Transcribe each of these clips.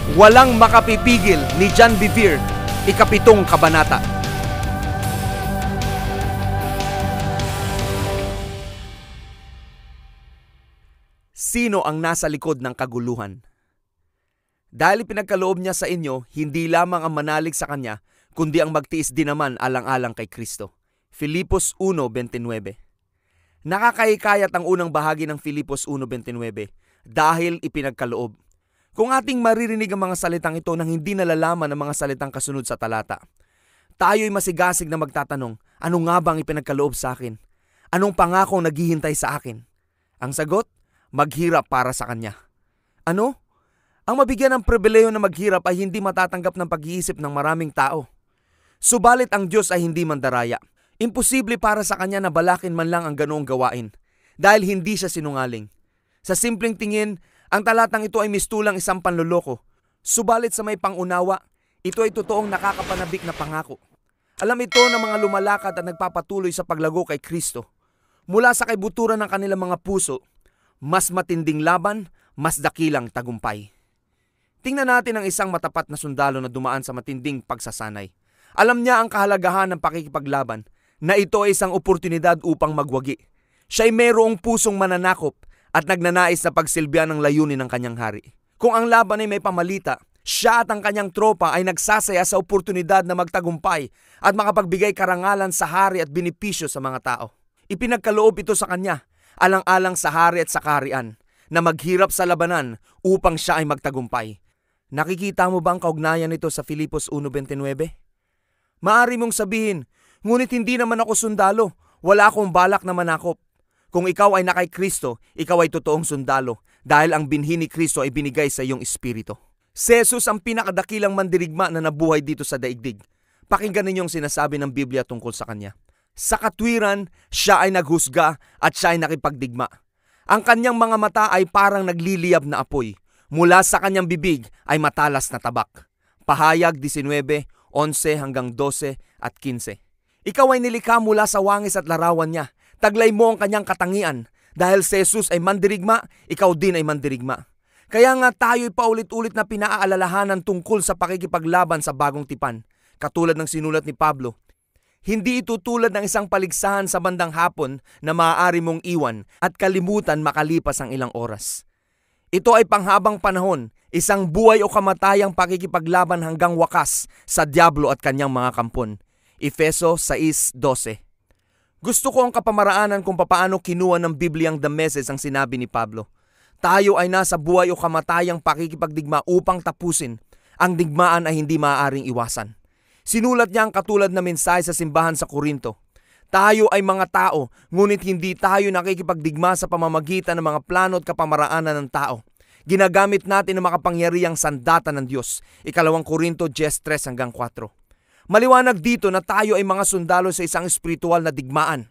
Walang makapipigil ni John Bevere, 7 kabanata. Sino ang nasa likod ng kaguluhan? Dahil pinagkaloob niya sa inyo, hindi lamang ang manalig sa Kanya, kundi ang magtiis din naman alang-alang kay Kristo. Filipos 1:29. Nakakahikayat ang unang bahagi ng Filipos 1:29 dahil ipinagkaloob. Kung ating maririnig ang mga salitang ito nang hindi nalalaman ang mga salitang kasunod sa talata, tayo'y masigasig na magtatanong, ano nga bang ipinagkaloob sa akin? Anong pangako naghihintay sa akin? Ang sagot, maghirap para sa Kanya. Ano? Ang mabigyan ng pribileyo na maghirap ay hindi matatanggap ng pag-iisip ng maraming tao. Subalit ang Diyos ay hindi mandaraya. Imposible para sa Kanya na balakin man lang ang ganoong gawain dahil hindi siya sinungaling. Sa simpleng tingin, ang talatang ito ay mistulang isang panloloko. Subalit sa may pangunawa, ito ay totoong nakakapanabik na pangako. Alam ito ng mga lumalakad at nagpapatuloy sa paglago kay Kristo. Mula sa kaibuturan ng kanilang mga puso, mas matinding laban, mas dakilang tagumpay. Tingnan natin ang isang matapat na sundalo na dumaan sa matinding pagsasanay. Alam niya ang kahalagahan ng pakikipaglaban, na ito ay isang oportunidad upang magwagi. Siya ay mayroong pusong mananakop at nagnanais na pagsilbihan ng layunin ng kanyang hari. Kung ang laban ay may pamalita, siya at ang kanyang tropa ay nagsasaya sa oportunidad na magtagumpay at makapagbigay karangalan sa hari at benepisyo sa mga tao. Ipinagkaloob ito sa kanya, alang-alang sa hari at sa kaharian, na maghirap sa labanan upang siya ay magtagumpay. Nakikita mo ba ang kaugnayan nito sa Filipos 1:29? Maari mong sabihin, ngunit hindi naman ako sundalo, wala akong balak na manakop. Kung ikaw ay nakay Kristo, ikaw ay totoong sundalo dahil ang binhi ni Kristo ay binigay sa iyong espiritu. Si Jesus ang pinakadakilang mandirigma na nabuhay dito sa daigdig. Pakinggan ninyong sinasabi ng Biblia tungkol sa Kanya. Sa katwiran, siya ay naghusga at siya ay nakipagdigma. Ang kanyang mga mata ay parang nagliliyab na apoy. Mula sa kanyang bibig ay matalas na tabak. Pahayag 19:11-12 at 15. Ikaw ay nilikha mula sa wangis at larawan niya. Taglay mo ang kanyang katangian. Dahil si Jesus ay mandirigma, ikaw din ay mandirigma. Kaya nga tayo'y paulit-ulit na pinaalalahanan tungkol sa pakikipaglaban sa bagong tipan. Katulad ng sinulat ni Pablo, hindi ito tulad ng isang paligsahan sa bandang hapon na maaari mong iwan at kalimutan makalipas ang ilang oras. Ito ay panghabang panahon, isang buhay o kamatayang pakikipaglaban hanggang wakas sa dyablo at kanyang mga kampon. Efeso 6:12. Gusto ko ang kapamaraanan kung papaano kinuha ng Bibliang The Message ang sinabi ni Pablo. Tayo ay nasa buhay o kamatayang pakikipagdigma upang tapusin. Ang digmaan ay hindi maaaring iwasan. Sinulat niya ang katulad na mensahe sa simbahan sa Korinto. Tayo ay mga tao, ngunit hindi tayo nakikipagdigma sa pamamagitan ng mga plano at kapamaraanan ng tao. Ginagamit natin ang makapangyarihang sandata ng Diyos. 2 Korinto 10:3-4. Maliwanag dito na tayo ay mga sundalo sa isang espiritual na digmaan.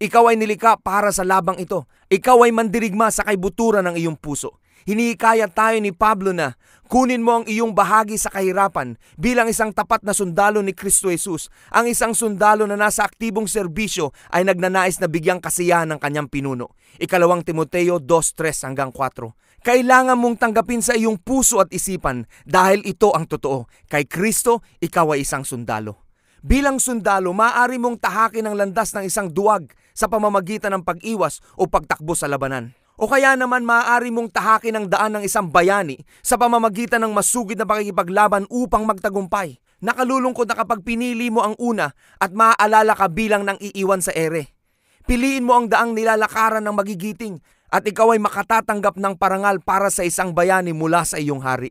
Ikaw ay nilikha para sa labang ito. Ikaw ay mandirigma sa kaibuturan ng iyong puso. Hinihikayat tayo ni Pablo na kunin mo ang iyong bahagi sa kahirapan bilang isang tapat na sundalo ni Kristo Jesus. Ang isang sundalo na nasa aktibong serbisyo ay nagnanais na bigyang kasiyahan ng kanyang pinuno. 2 Timoteo 2:3-4. Kailangan mong tanggapin sa iyong puso at isipan dahil ito ang totoo. Kay Kristo, ikaw ay isang sundalo. Bilang sundalo, maaari mong tahakin ang landas ng isang duwag sa pamamagitan ng pag-iwas o pagtakbo sa labanan. O kaya naman maaari mong tahakin ang daan ng isang bayani sa pamamagitan ng masugid na pakikipaglaban upang magtagumpay. Nakalulungkot na kapag pinili mo ang una at maaalala ka bilang nang iiwan sa ere. Piliin mo ang daang nilalakaran ng magigiting at ikaw ay makatatanggap ng parangal para sa isang bayani mula sa iyong hari.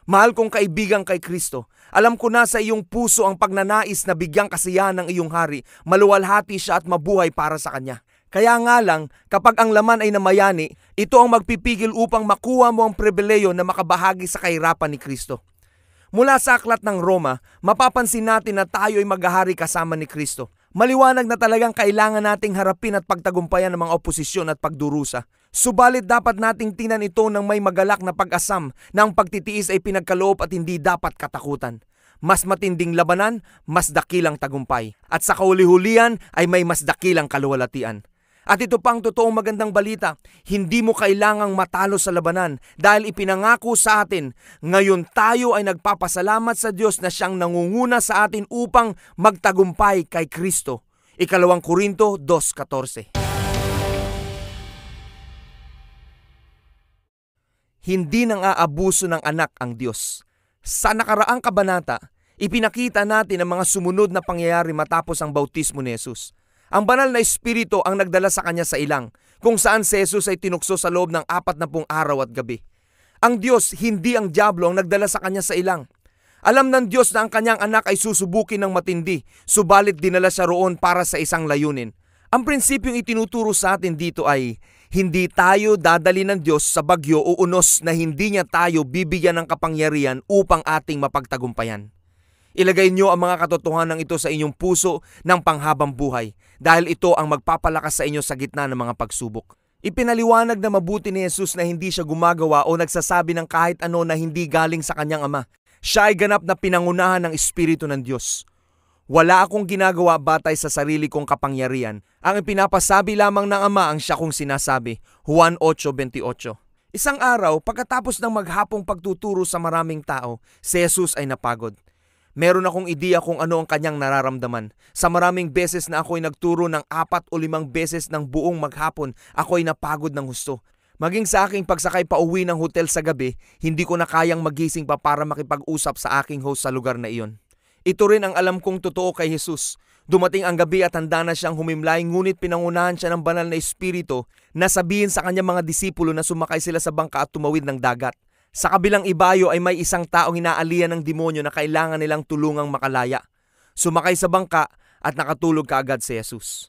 Mahal kong kaibigan kay Kristo, alam ko na sa iyong puso ang pagnanais na bigyang kasiyahan ng iyong hari, maluwalhati siya at mabuhay para sa kanya. Kaya nga lang, kapag ang laman ay namayani, ito ang magpipigil upang makuha mo ang pribileyo na makabahagi sa kahirapan ni Kristo. Mula sa aklat ng Roma, mapapansin natin na tayo ay maghahari kasama ni Kristo. Maliwanag na talagang kailangan nating harapin at pagtagumpayan ng mga oposisyon at pagdurusa. Subalit dapat nating tingnan ito ng may magalak na pag-asam na ang pagtitiis ay pinagkaloob at hindi dapat katakutan. Mas matinding labanan, mas dakilang tagumpay. At sa kauli-hulihan ay may mas dakilang kaluwalhatian. At ito pang totoong magandang balita, hindi mo kailangang matalo sa labanan dahil ipinangako sa atin, ngayon tayo ay nagpapasalamat sa Diyos na siyang nangunguna sa atin upang magtagumpay kay Kristo. 2 Korinto 2:14. Hindi nang aabuso ng anak ang Diyos. Sa nakaraang kabanata, ipinakita natin ang mga sumunod na pangyayari matapos ang bautismo ni Jesus. Ang banal na espiritu ang nagdala sa kanya sa ilang, kung saan si Jesus ay tinukso sa loob ng 40 araw at gabi. Ang Diyos, hindi ang dyablo ang nagdala sa kanya sa ilang. Alam ng Diyos na ang kanyang anak ay susubukin ng matindi, subalit dinala siya roon para sa isang layunin. Ang prinsipyong itinuturo sa atin dito ay, hindi tayo dadali ng Diyos sa bagyo o unos na hindi niya tayo bibigyan ng kapangyarihan upang ating mapagtagumpayan. Ilagay niyo ang mga katotohanan ito sa inyong puso ng panghabang buhay dahil ito ang magpapalakas sa inyo sa gitna ng mga pagsubok. Ipinaliwanag na mabuti ni Jesus na hindi siya gumagawa o nagsasabi ng kahit ano na hindi galing sa kanyang Ama. Siya ay ganap na pinangunahan ng Espiritu ng Diyos. Wala akong ginagawa batay sa sarili kong kapangyarihan. Ang ipinapasabi lamang ng Ama ang siya kong sinasabi. Juan 8:28. Isang araw, pagkatapos ng maghapong pagtuturo sa maraming tao, si Jesus ay napagod. Meron akong ideya kung ano ang kanyang nararamdaman. Sa maraming beses na ako'y nagturo ng 4 o 5 beses ng buong maghapon, ako'y napagod ng husto. Maging sa aking pagsakay pa uwi ng hotel sa gabi, hindi ko na kayang magising pa para makipag-usap sa aking host sa lugar na iyon. Ito rin ang alam kong totoo kay Jesus. Dumating ang gabi at handa na siyang humimlay, ngunit pinangunahan siya ng banal na espiritu na sabihin sa kanyang mga disipulo na sumakay sila sa bangka at tumawid ng dagat. Sa kabilang ibayo ay may isang taong inaalian ng demonyo na kailangan nilang tulungang makalaya. Sumakay sa bangka at nakatulog kaagad si Jesus.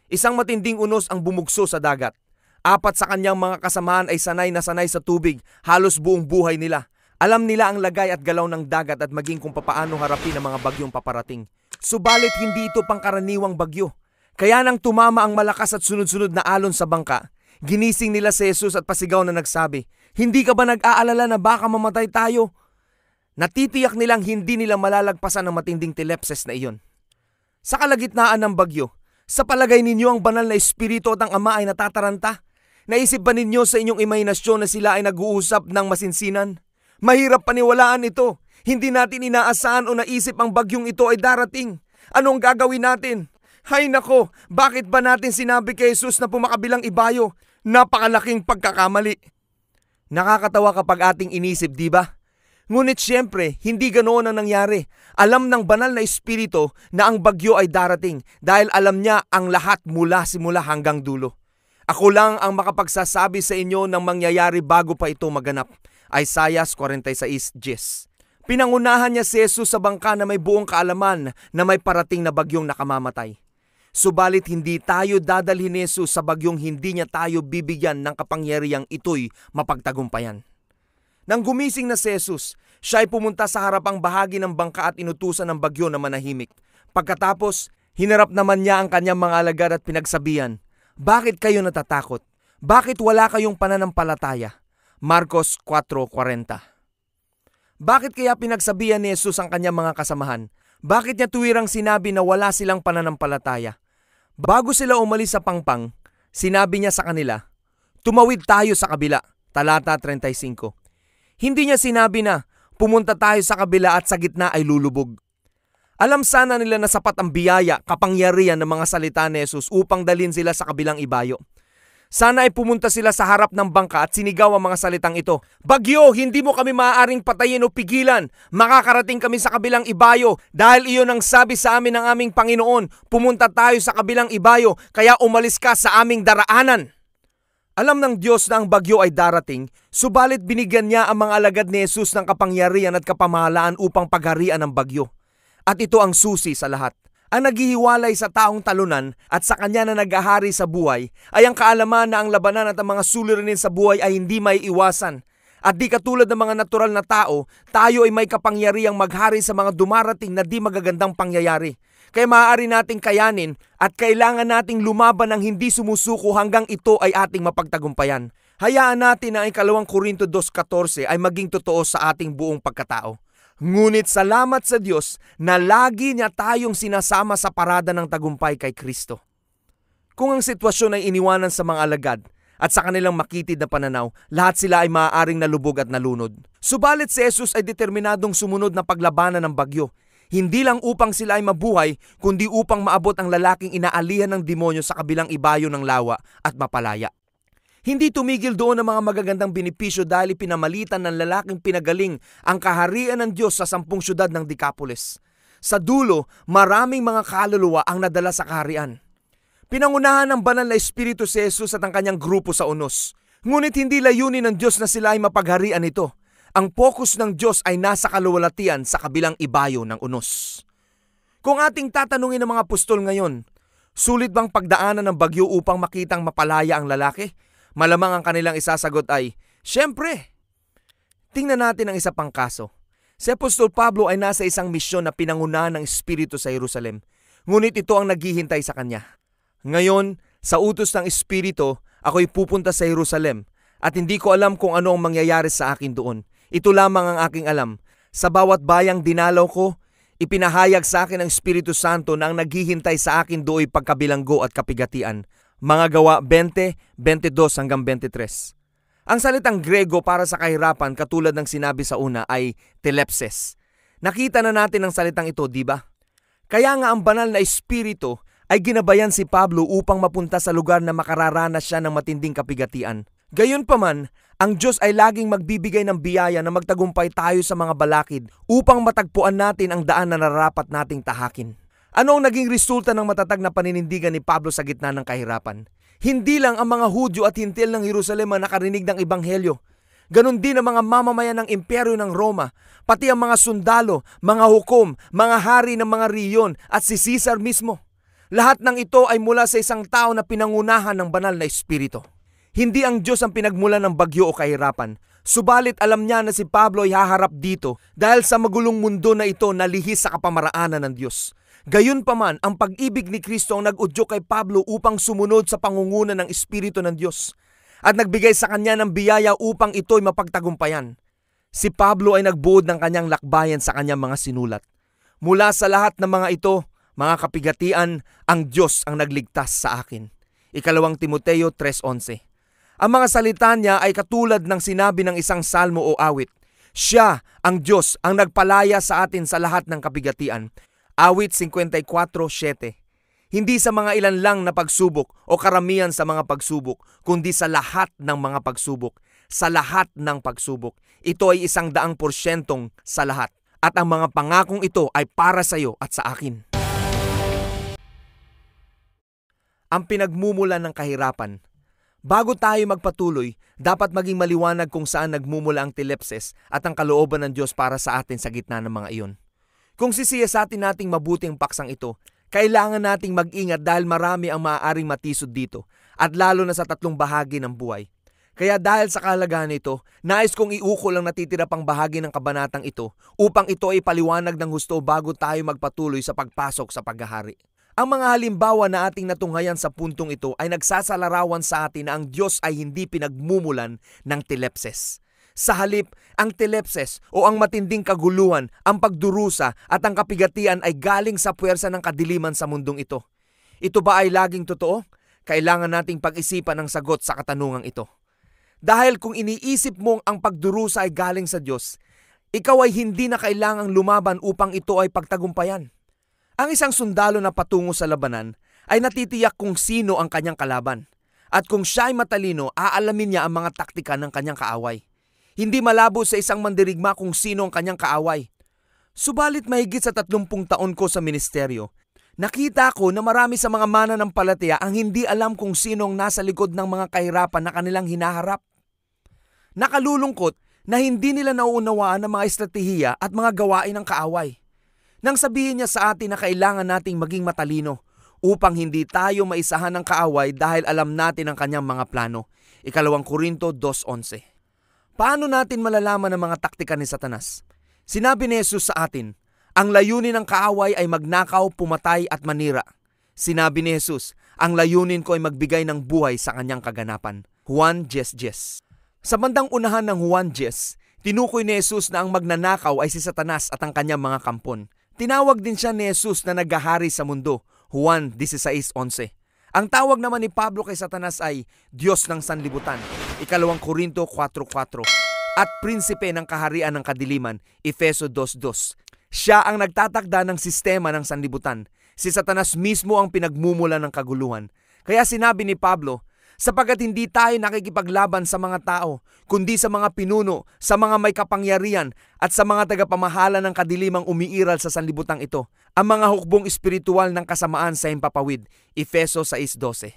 Isang matinding unos ang bumugso sa dagat. 4 sa kanyang mga kasamahan ay sanay na sanay sa tubig, halos buong buhay nila. Alam nila ang lagay at galaw ng dagat at maging kung papaano harapin ang mga bagyong paparating. Subalit hindi ito pangkaraniwang bagyo. Kaya nang tumama ang malakas at sunod-sunod na alon sa bangka, ginising nila si Jesus at pasigaw na nagsabi, "Hindi ka ba nag-aalala na baka mamatay tayo?" Natitiyak nilang hindi nila malalagpasan ang matinding telepses na iyon. Sa kalagitnaan ng bagyo, sa palagay ninyo ang banal na espiritu at ang Ama ay natataranta? Naisip ba ninyo sa inyong imahinasyon na sila ay nag-uusap ng masinsinan? Mahirap paniwalaan ito. Hindi natin inaasahan o naisip ang bagyong ito ay darating. Anong gagawin natin? Hay nako, bakit ba natin sinabi kay Jesus na pumakabilang ibayo? Napakalaking pagkakamali. Nakakatawa kapag ating inisip, di ba? Ngunit siyempre, hindi ganoon ang nangyari. Alam ng banal na espiritu na ang bagyo ay darating dahil alam niya ang lahat mula simula hanggang dulo. Ako lang ang makapagsasabi sa inyo ng mangyayari bago pa ito maganap. Isaiah 46:10. Pinangunahan niya si Jesus sa bangka na may buong kaalaman na may parating na bagyong nakamamatay. Subalit hindi tayo dadalhin ni Jesus sa bagyong hindi niya tayo bibigyan ng kapangyarihang ito'y mapagtagumpayan. Nang gumising na si Jesus, siya ay pumunta sa harapang bahagi ng bangka at inutusan ng bagyo na manahimik. Pagkatapos, hinarap naman niya ang kanyang mga alagad at pinagsabihan, "Bakit kayo natatakot? Bakit wala kayong pananampalataya?" Marcos 4:40. Bakit kaya pinagsabihan ni Jesus ang kanyang mga kasamahan? Bakit niya tuwirang sinabi na wala silang pananampalataya? Bago sila umalis sa pangpang, sinabi niya sa kanila, "Tumawid tayo sa kabila." Talata 35. Hindi niya sinabi na, "Pumunta tayo sa kabila at sa gitna ay lulubog." Alam sana nila na sapat ang biyaya, kapangyarihan ng mga salita ni Jesus upang dalhin sila sa kabilang ibayo. Sana ay pumunta sila sa harap ng bangka at sinigaw ang mga salitang ito, "Bagyo, hindi mo kami maaaring patayin o pigilan. Makakarating kami sa kabilang ibayo dahil iyon ang sabi sa amin ng aming Panginoon. Pumunta tayo sa kabilang ibayo, kaya umalis ka sa aming daraanan." Alam ng Diyos na ang bagyo ay darating, subalit binigyan niya ang mga alagad ni Jesus ng kapangyarihan at kapamahalaan upang pagharian ang bagyo. At ito ang susi sa lahat. Ang naghihiwalay sa taong talunan at sa kanya na naghahari sa buhay ay ang kaalaman na ang labanan at ang mga suliranin sa buhay ay hindi may iwasan. At di katulad ng mga natural na tao, tayo ay may kapangyarihang maghari sa mga dumarating na di magagandang pangyayari. Kaya maaari nating kayanin at kailangan nating lumaban ng hindi sumusuko hanggang ito ay ating mapagtagumpayan. Hayaan natin na ang 2 Korinto 2:14 ay maging totoo sa ating buong pagkatao. Ngunit salamat sa Diyos na lagi niya tayong sinasama sa parada ng tagumpay kay Kristo. Kung ang sitwasyon ay iniwanan sa mga alagad at sa kanilang makitid na pananaw, lahat sila ay maaaring nalubog at nalunod. Subalit si Jesus ay determinadong sumunod na paglabanan ng bagyo. Hindi lang upang sila ay mabuhay, kundi upang maabot ang lalaking inaalihan ng demonyo sa kabilang ibayo ng lawa at mapalaya. Hindi tumigil doon ang mga magagandang benepisyo dahil pinamalitan ng lalaking pinagaling ang kaharian ng Diyos sa 10 syudad ng Decapolis. Sa dulo, maraming mga kaluluwa ang nadala sa kaharian. Pinangunahan ng banal na Espiritu si Jesus at ang kanyang grupo sa unos. Ngunit hindi layunin ng Diyos na sila ay mapagharian ito. Ang focus ng Diyos ay nasa kaluwalhatian sa kabilang ibayo ng unos. Kung ating tatanungin ng mga apostol ngayon, sulit bang pagdaanan ng bagyo upang makitang mapalaya ang lalaki? Malamang ang kanilang isasagot ay, "Siyempre." Tingnan natin ang isa pang kaso. Si Apostol Pablo ay nasa isang misyon na pinangunahan ng Espiritu sa Jerusalem, ngunit ito ang naghihintay sa kanya. Ngayon, sa utos ng Espiritu, ako'y pupunta sa Jerusalem at hindi ko alam kung ano ang mangyayari sa akin doon. Ito lamang ang aking alam. Sa bawat bayang dinalaw ko, ipinahayag sa akin ng Espiritu Santo na ang naghihintay sa akin do'y pagkabilanggo at kapigatian. Mga Gawa 20:22-23. Ang salitang Grego para sa kahirapan katulad ng sinabi sa una ay telepses. Nakita na natin ang salitang ito, di ba? Kaya nga ang banal na Espiritu ay ginabayan si Pablo upang mapunta sa lugar na makararanas siya ng matinding kapigatian. Gayunpaman, ang Diyos ay laging magbibigay ng biyaya na magtagumpay tayo sa mga balakid upang matagpuan natin ang daan na nararapat nating tahakin. Ano ang naging resulta ng matatag na paninindigan ni Pablo sa gitna ng kahirapan? Hindi lang ang mga Hudyo at Hintil ng Jerusalem ang nakarinig ng Ebanghelyo. Ganon din ang mga mamamayan ng imperyo ng Roma, pati ang mga sundalo, mga hukom, mga hari ng mga riyon at si Caesar mismo. Lahat ng ito ay mula sa isang tao na pinangunahan ng banal na Espiritu. Hindi ang Diyos ang pinagmulan ng bagyo o kahirapan. Subalit alam niya na si Pablo ay haharap dito dahil sa magulong mundo na ito na lihis sa kapamaraanan ng Diyos. Gayunpaman, ang pag-ibig ni Kristo ang nag-udyok kay Pablo upang sumunod sa pangunguna ng Espiritu ng Diyos at nagbigay sa kanya ng biyaya upang ito'y mapagtagumpayan. Si Pablo ay nagbuod ng kanyang lakbayan sa kanyang mga sinulat. Mula sa lahat ng mga ito, mga kapigatian, ang Diyos ang nagligtas sa akin. 2 Timoteo 3:11. Ang mga salita niya ay katulad ng sinabi ng isang salmo o awit. Siya, ang Diyos, ang nagpalaya sa atin sa lahat ng kapigatian. Awit 54:7. Hindi sa mga ilan lang na pagsubok o karamihan sa mga pagsubok, kundi sa lahat ng mga pagsubok. Sa lahat ng pagsubok. Ito ay 100% sa lahat. At ang mga pangakong ito ay para sa iyo at sa akin. Ang pinagmumulan ng kahirapan. Bago tayo magpatuloy, dapat maging maliwanag kung saan nagmumula ang telepses at ang kalooban ng Diyos para sa atin sa gitna ng mga iyon. Kung sisiyasatin nating mabuti ang paksang ito, kailangan nating mag-ingat dahil marami ang maaaring matisod dito at lalo na sa 3 bahagi ng buhay. Kaya dahil sa kahalagahan nito, nais kong iukol ang natitira pang bahagi ng kabanatang ito upang ito ay paliwanag ng husto bago tayo magpatuloy sa pagpasok sa paghahari. Ang mga halimbawa na ating natunghayan sa puntong ito ay nagsasalarawan sa atin na ang Diyos ay hindi pinagmumulan ng telepses. Sa halip, ang telepses o ang matinding kaguluhan, ang pagdurusa at ang kapigatian ay galing sa puwersa ng kadiliman sa mundong ito. Ito ba ay laging totoo? Kailangan nating pag-isipan ang sagot sa katanungang ito. Dahil kung iniisip mong ang pagdurusa ay galing sa Diyos, ikaw ay hindi na kailangang lumaban upang ito ay pagtagumpayan. Ang isang sundalo na patungo sa labanan ay natitiyak kung sino ang kanyang kalaban. At kung siya ay matalino, aalamin niya ang mga taktika ng kanyang kaaway. Hindi malabo sa isang mandirigma kung sino ang kanyang kaaway. Subalit mahigit sa 30 taon ko sa ministeryo, nakita ko na marami sa mga mananampalataya ang hindi alam kung sino ang nasa likod ng mga kahirapan na kanilang hinaharap. Nakalulungkot na hindi nila nauunawaan ang mga estratehiya at mga gawain ng kaaway. Nang sabihin niya sa atin na kailangan nating maging matalino upang hindi tayo maisahan ng kaaway dahil alam natin ang kanyang mga plano. 2 Korinto 2:11. Paano natin malalaman ang mga taktika ni Satanas? Sinabi ni Jesus sa atin, ang layunin ng kaaway ay magnakaw, pumatay at manira. Sinabi ni Jesus, ang layunin ko ay magbigay ng buhay sa kanyang kaganapan. Juan 10:10. Sa bandang unahan ng Juan 10, tinukoy ni Jesus na ang magnanakaw ay si Satanas at ang kanyang mga kampon. Tinawag din siya ni Jesus na naghahari sa mundo. Juan 16:11. Ang tawag naman ni Pablo kay Satanas ay Diyos ng sanlibutan, 2 Korinto 4:4, at prinsipe ng kaharian ng kadiliman, Efeso 2:2. Siya ang nagtatakda ng sistema ng sanlibutan. Si Satanas mismo ang pinagmumula ng kaguluhan. Kaya sinabi ni Pablo, sapagkat hindi tayo nakikipaglaban sa mga tao, kundi sa mga pinuno, sa mga may kapangyarihan, at sa mga tagapamahala ng kadilimang umiiral sa sanlibutang ito, ang mga hukbong espiritual ng kasamaan sa himpapawid, Efeso 6:12.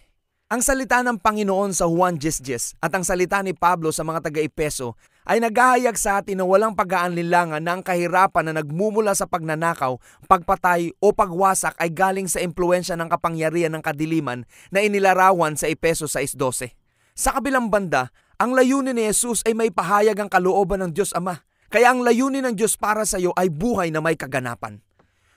Ang salita ng Panginoon sa Juan 10:10 at ang salita ni Pablo sa mga taga-Efeso ay naghahayag sa atin na walang pag-aanlinlangan na ang kahirapan na nagmumula sa pagnanakaw, pagpatay o pagwasak ay galing sa impluensya ng kapangyarihan ng kadiliman na inilarawan sa Efeso 6:12. Sa kabilang banda, ang layunin ni Jesus ay may pahayag ang kalooban ng Diyos Ama. Kaya ang layunin ng Diyos para sa iyo ay buhay na may kaganapan.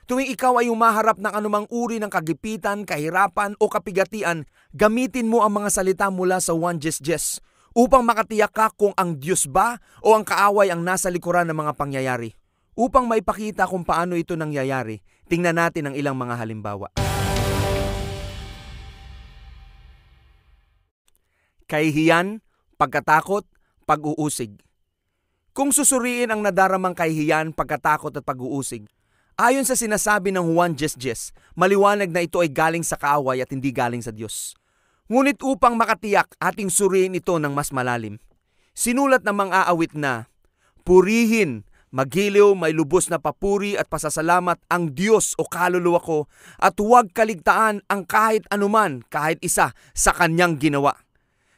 Tuwing ikaw ay humaharap ng anumang uri ng kagipitan, kahirapan o kapigatian, gamitin mo ang mga salita mula sa Juan 10:10 upang makatiyak ka kung ang Diyos ba o ang kaaway ang nasa likuran ng mga pangyayari. Upang maipakita kung paano ito nangyayari, tingnan natin ang ilang mga halimbawa. Kahihiyan, pagkatakot, pag-uusig. Kung susuriin ang nadaramang kahihiyan, pagkatakot at pag-uusig, ayon sa sinasabi ng Juan 10:10, maliwanag na ito ay galing sa kaaway at hindi galing sa Diyos. Ngunit upang makatiyak, ating suriin ito ng mas malalim. Sinulat ng mga aawit na, purihin, magiliw, may lubos na papuri at pasasalamat ang Diyos o kaluluwa ko at huwag kaligtaan ang kahit anuman, kahit isa sa kanyang ginawa.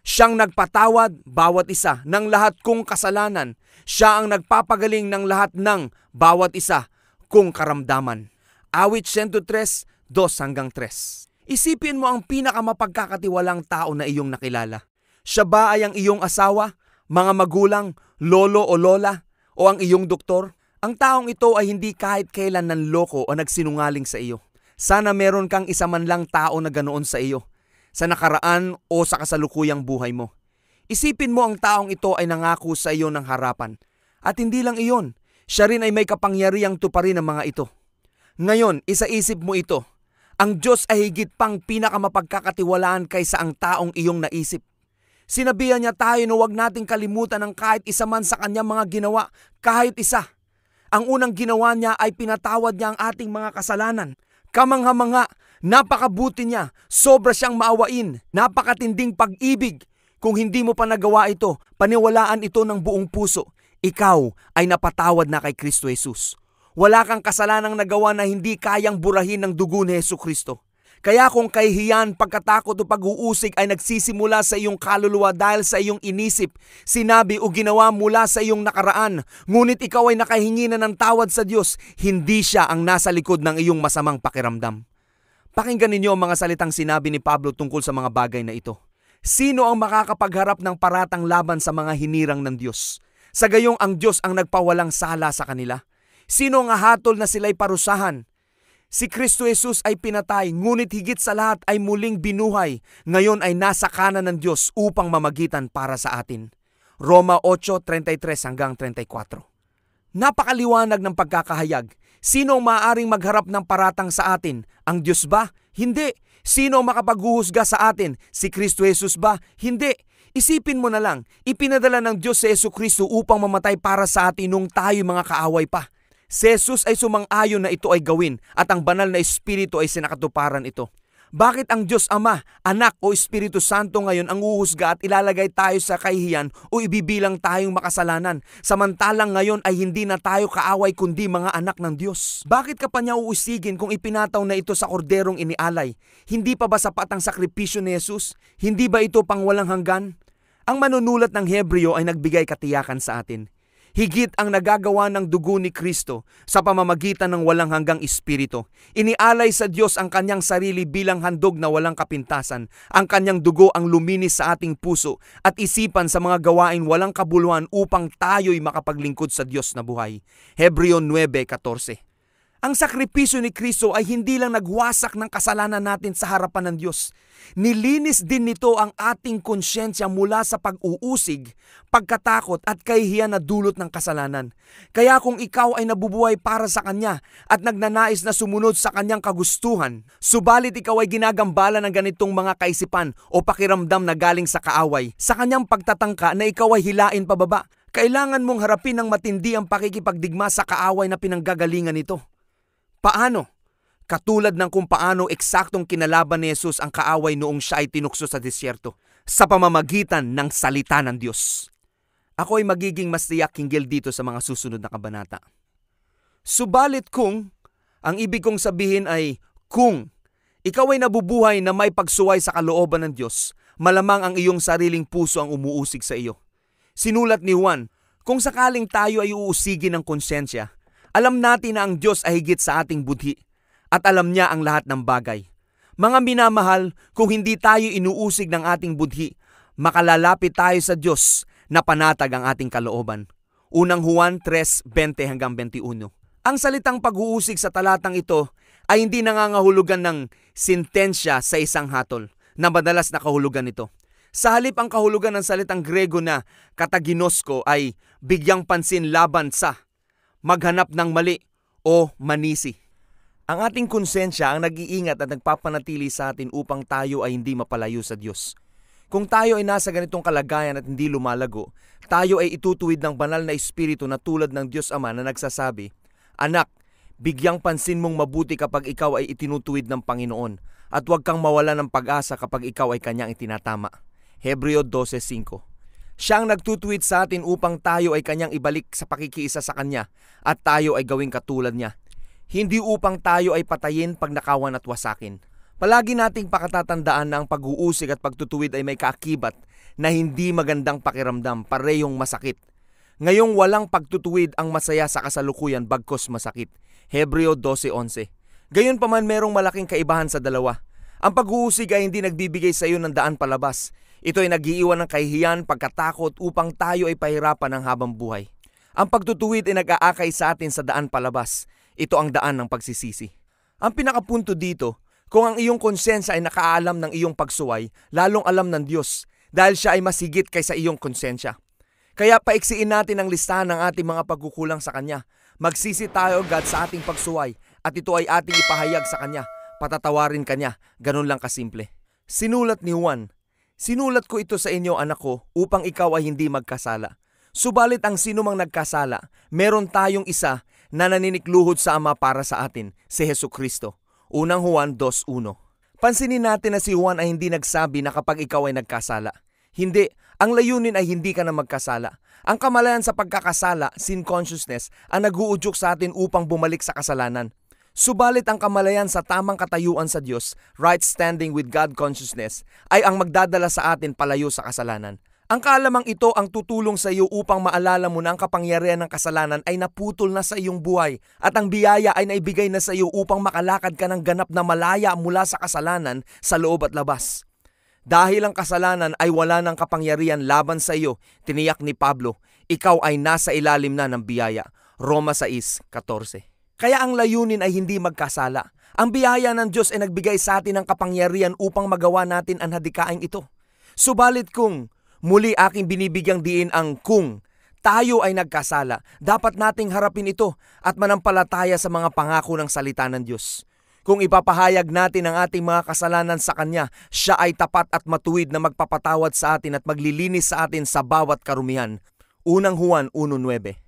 Siyang nagpatawad bawat isa ng lahat kong kasalanan. Siya ang nagpapagaling ng lahat ng bawat isa kung karamdaman. Awit 103:2-3. Isipin mo ang pinakamapagkakatiwalang tao na iyong nakilala. Siya ba ay ang iyong asawa, mga magulang, lolo o lola, o ang iyong doktor? Ang taong ito ay hindi kahit kailan nanloko o nagsinungaling sa iyo. Sana meron kang isa man lang tao na ganoon sa iyo, sa nakaraan o sa kasalukuyang buhay mo. Isipin mo ang taong ito ay nangako sa iyo ng harapan. At hindi lang iyon, siya rin ay may kapangyarihang tuparin ang mga ito. Ngayon, isaisip mo ito. Ang Diyos ay higit pang pinakamapagkakatiwalaan kaysa ang taong iyong naisip. Sinabihan niya tayo na huwag nating kalimutan ang kahit isa man sa kanyang mga ginawa, kahit isa. Ang unang ginawa niya ay pinatawad niya ang ating mga kasalanan. Kamangha-mangha, napakabuti niya, sobra siyang maawain, napakatinding pag-ibig. Kung hindi mo pa nagawa ito, paniwalaan ito ng buong puso. Ikaw ay napatawad na kay Kristo Jesus. Wala kang kasalanang nagawa na hindi kayang burahin ng dugo ni Jesucristo. Kaya kung kahihiyan, pagkatakot o pag-uusig ay nagsisimula sa iyong kaluluwa dahil sa iyong inisip, sinabi o ginawa mula sa iyong nakaraan, ngunit ikaw ay nakahingi na ng tawad sa Diyos, hindi siya ang nasa likod ng iyong masamang pakiramdam. Pakinggan ninyo ang mga salitang sinabi ni Pablo tungkol sa mga bagay na ito. Sino ang makakapagharap ng paratang laban sa mga hinirang ng Diyos? Sa gayong ang Diyos ang nagpawalang sala sa kanila. Sino ang hatol na sila'y parusahan? Si Kristo Jesus ay pinatay, ngunit higit sa lahat ay muling binuhay. Ngayon ay nasa kanan ng Diyos upang mamagitan para sa atin. Roma 8:33-34. Napakaliwanag ng pagkakahayag. Sino ang maaaring magharap ng paratang sa atin? Ang Diyos ba? Hindi. Sino ang makapaghuhusga sa atin? Si Kristo Jesus ba? Hindi. Isipin mo na lang, ipinadala ng Diyos si Jesucristo upang mamatay para sa atin nung tayo mga kaaway pa. Si Jesus ay sumang-ayon na ito ay gawin at ang banal na Espiritu ay sinakatuparan ito. Bakit ang Diyos Ama, Anak o Espiritu Santo ngayon ang uhusga at ilalagay tayo sa kahihiyan o ibibilang tayong makasalanan, samantalang ngayon ay hindi na tayo kaaway kundi mga anak ng Diyos? Bakit ka pa niya uusigin kung ipinataw na ito sa korderong inialay? Hindi pa ba sapat ang sakripisyo ni Jesus? Hindi ba ito pang walang hanggan? Ang manunulat ng Hebreo ay nagbigay katiyakan sa atin. Higit ang nagagawa ng dugo ni Kristo sa pamamagitan ng walang hanggang Espiritu. Inialay sa Diyos ang kanyang sarili bilang handog na walang kapintasan. Ang kanyang dugo ang luminis sa ating puso at isipan sa mga gawain walang kabuluhan upang tayo'y makapaglingkod sa Diyos na buhay. Hebreo 9:14. Ang sakripisyo ni Kristo ay hindi lang nagwasak ng kasalanan natin sa harapan ng Diyos. Nilinis din nito ang ating konsyensya mula sa pag-uusig, pagkatakot at kahihiyan na dulot ng kasalanan. Kaya kung ikaw ay nabubuhay para sa Kanya at nagnanais na sumunod sa Kanyang kagustuhan, subalit ikaw ay ginagambala ng ganitong mga kaisipan o pakiramdam na galing sa kaaway, sa Kanyang pagtatangka na ikaw ay hilain pababa, kailangan mong harapin ng matindi ang pakikipagdigma sa kaaway na pinanggagalingan nito. Paano? Katulad ng kung paano eksaktong kinalaban ni Jesus ang kaaway noong siya ay tinukso sa disyerto sa pamamagitan ng salita ng Diyos. Ako ay magiging mas tiyak hinggil dito sa mga susunod na kabanata. Subalit kung, ang ibig kong sabihin ay kung ikaw ay nabubuhay na may pagsuway sa kalooban ng Diyos, malamang ang iyong sariling puso ang umuusig sa iyo. Sinulat ni Juan, kung sakaling tayo ay uusigin ng konsyensya, alam natin na ang Diyos ay higit sa ating budhi at alam niya ang lahat ng bagay. Mga minamahal, kung hindi tayo inuusig ng ating budhi, makalalapit tayo sa Diyos na panatag ang ating kalooban. Unang Juan 3:20-21. Ang salitang pag-uusig sa talatang ito ay hindi nangangahulugan ng sentensya sa isang hatol na madalas na kahulugan nito. Sa halip ang kahulugan ng salitang Grego na kataginosko ay bigyang pansin laban sa, maghanap ng mali o manisi. Ang ating konsensya ang nag-iingat at nagpapanatili sa atin upang tayo ay hindi mapalayo sa Diyos. Kung tayo ay nasa ganitong kalagayan at hindi lumalago, tayo ay itutuwid ng banal na espiritu na tulad ng Diyos Ama na nagsasabi, "Anak, bigyang pansin mong mabuti kapag ikaw ay itinutuwid ng Panginoon at huwag kang mawala ng pag-asa kapag ikaw ay Kanyang itinatama." Hebreo 12:5. Siya ang nagtutuwid sa atin upang tayo ay Kanyang ibalik sa pakikiisa sa Kanya at tayo ay gawing katulad niya. Hindi upang tayo ay patayin, pagnakawan at wasakin. Palagi nating pakatatandaan na ang pag-uusig at pagtutuwid ay may kaakibat na hindi magandang pakiramdam, parehong masakit. Ngayong walang pagtutuwid ang masaya sa kasalukuyan bagkos masakit. Hebreo 12:11. Gayunpaman merong malaking kaibahan sa dalawa. Ang pag-uusig ay hindi nagbibigay sa iyo ng daan palabas. Ito ay nag-iiwan ng kahihiyan, pagkatakot upang tayo ay pahirapan ng habang buhay. Ang pagtutuwid ay nag-aakay sa atin sa daan palabas. Ito ang daan ng pagsisisi. Ang pinakapunto dito, kung ang iyong konsensya ay nakaalam ng iyong pagsuway, lalong alam ng Diyos dahil siya ay mas higit kaysa iyong konsensya. Kaya paiksiin natin ang listahan ng ating mga pagkukulang sa Kanya. Magsisi tayo agad sa ating pagsuway at ito ay ating ipahayag sa Kanya. Patatawarin Kanya. Ganun lang kasimple. Sinulat ni Juan, "Sinulat ko ito sa inyo, anak ko, upang ikaw ay hindi magkasala. Subalit ang sinumang nagkasala, meron tayong isa na naninikluhod sa Ama para sa atin, si Hesukristo." Unang Juan 2:1. Pansinin natin na si Juan ay hindi nagsabi na kapag ikaw ay nagkasala. Hindi, ang layunin ay hindi ka na magkasala. Ang kamalayan sa pagkakasala, sin consciousness, ang nag-uudyok sa atin upang bumalik sa kasalanan. Subalit ang kamalayan sa tamang katayuan sa Diyos, right standing with God consciousness, ay ang magdadala sa atin palayo sa kasalanan. Ang kaalamang ito ang tutulong sa iyo upang maalala mo na ang kapangyarihan ng kasalanan ay naputol na sa iyong buhay at ang biyaya ay naibigay na sa iyo upang makalakad ka ng ganap na malaya mula sa kasalanan sa loob at labas. Dahil ang kasalanan ay wala ng kapangyarihan laban sa iyo, tiniyak ni Pablo, ikaw ay nasa ilalim na ng biyaya. Roma 6:14. Kaya ang layunin ay hindi magkasala. Ang biyaya ng Diyos ay nagbigay sa atin ng kapangyarihan upang magawa natin ang hadikaing ito. Subalit kung, muli aking binibigyang diin ang kung, tayo ay nagkasala, dapat nating harapin ito at manampalataya sa mga pangako ng salita ng Diyos. Kung ipapahayag natin ang ating mga kasalanan sa Kanya, siya ay tapat at matuwid na magpapatawad sa atin at maglilinis sa atin sa bawat karumihan. Unang Juan 1:9.